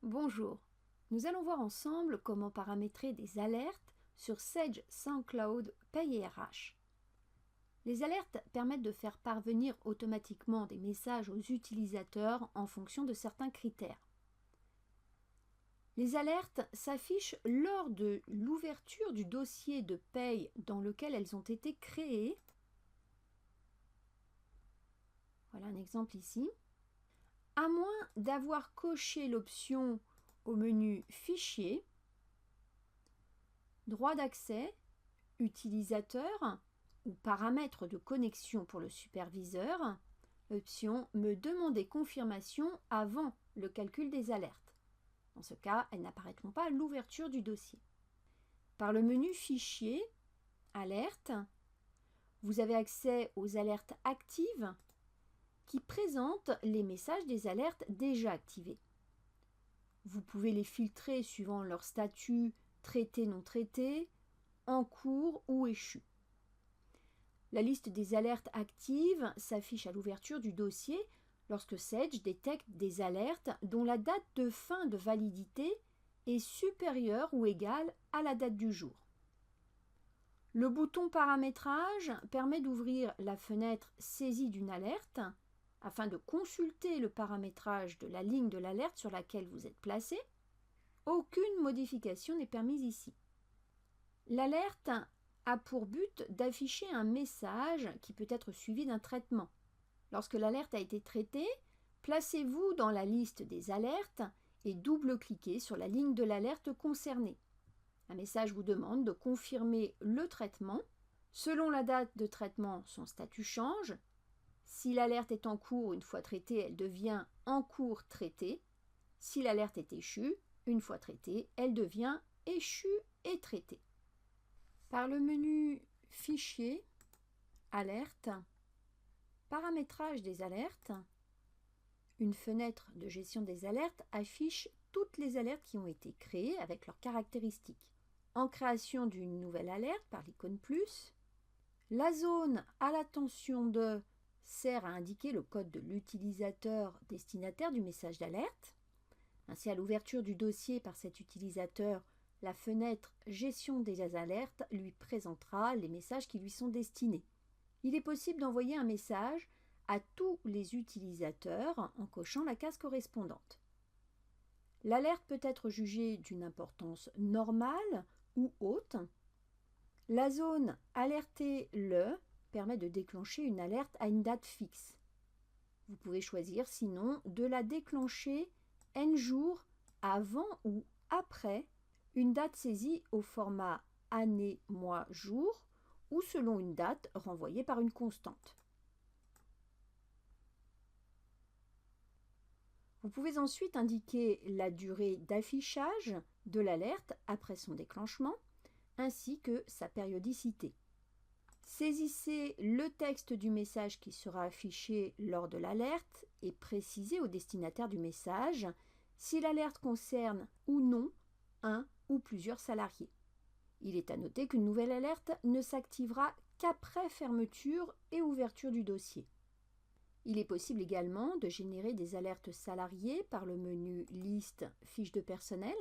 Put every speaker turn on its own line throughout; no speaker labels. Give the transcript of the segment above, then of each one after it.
Bonjour, nous allons voir ensemble comment paramétrer des alertes sur Sage SoundCloud Pay RH. Les alertes permettent de faire parvenir automatiquement des messages aux utilisateurs en fonction de certains critères. Les alertes s'affichent lors de l'ouverture du dossier de paye dans lequel elles ont été créées. Voilà un exemple ici. À moins d'avoir coché l'option au menu Fichier, droit d'accès, utilisateur ou paramètres de connexion pour le superviseur, l'option Me demander confirmation avant le calcul des alertes. Dans ce cas, elles n'apparaîtront pas à l'ouverture du dossier. Par le menu Fichier, Alerte, vous avez accès aux alertes actives qui présentent les messages des alertes déjà activées. Vous pouvez les filtrer suivant leur statut traité, non traité, en cours ou échu. La liste des alertes actives s'affiche à l'ouverture du dossier lorsque Sage détecte des alertes dont la date de fin de validité est supérieure ou égale à la date du jour. Le bouton Paramétrage permet d'ouvrir la fenêtre Saisie d'une alerte afin de consulter le paramétrage de la ligne de l'alerte sur laquelle vous êtes placé. Aucune modification n'est permise ici. L'alerte a pour but d'afficher un message qui peut être suivi d'un traitement. Lorsque l'alerte a été traitée, placez-vous dans la liste des alertes et double-cliquez sur la ligne de l'alerte concernée. Un message vous demande de confirmer le traitement. Selon la date de traitement, son statut change. Si l'alerte est en cours, une fois traitée, elle devient en cours traitée. Si l'alerte est échue, une fois traitée, elle devient échue et traitée. Par le menu Fichier, Alerte, Paramétrage des alertes, une fenêtre de gestion des alertes affiche toutes les alertes qui ont été créées avec leurs caractéristiques. En création d'une nouvelle alerte par l'icône plus, la zone à l'attention de sert à indiquer le code de l'utilisateur destinataire du message d'alerte. Ainsi, à l'ouverture du dossier par cet utilisateur, la fenêtre Gestion des alertes lui présentera les messages qui lui sont destinés. Il est possible d'envoyer un message à tous les utilisateurs en cochant la case correspondante. L'alerte peut être jugée d'une importance normale ou haute. La zone Alerter le permet de déclencher une alerte à une date fixe. Vous pouvez choisir sinon de la déclencher N jours avant ou après une date saisie au format année, mois, jour ou selon une date renvoyée par une constante. Vous pouvez ensuite indiquer la durée d'affichage de l'alerte après son déclenchement ainsi que sa périodicité. Saisissez le texte du message qui sera affiché lors de l'alerte et précisez au destinataire du message si l'alerte concerne ou non un ou plusieurs salariés. Il est à noter qu'une nouvelle alerte ne s'activera qu'après fermeture et ouverture du dossier. Il est possible également de générer des alertes salariés par le menu Liste, fiche de personnel.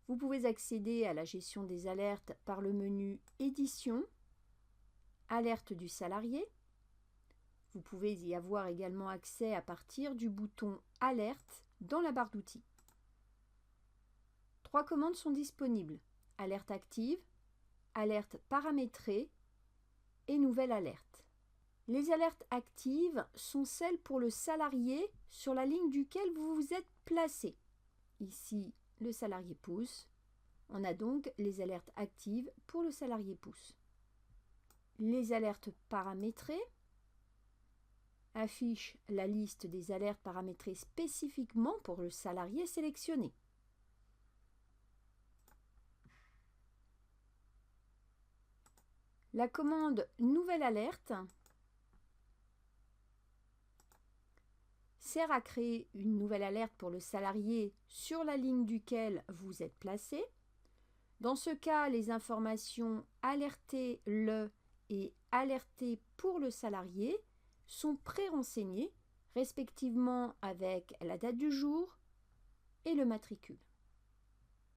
Vous pouvez accéder à la gestion des alertes par le menu Édition, Alerte du salarié. Vous pouvez y avoir également accès à partir du bouton Alerte dans la barre d'outils. 3 commandes sont disponibles. Alerte active, alerte paramétrée et nouvelle alerte. Les alertes actives sont celles pour le salarié sur la ligne duquel vous vous êtes placé. Ici, le salarié pousse. On a donc les alertes actives pour le salarié pousse. Les alertes paramétrées affichent la liste des alertes paramétrées spécifiquement pour le salarié sélectionné. La commande Nouvelle alerte sert à créer une nouvelle alerte pour le salarié sur la ligne duquel vous êtes placé. Dans ce cas, les informations alerter le et alerter pour le salarié sont pré-renseignées, respectivement avec la date du jour, et le matricule.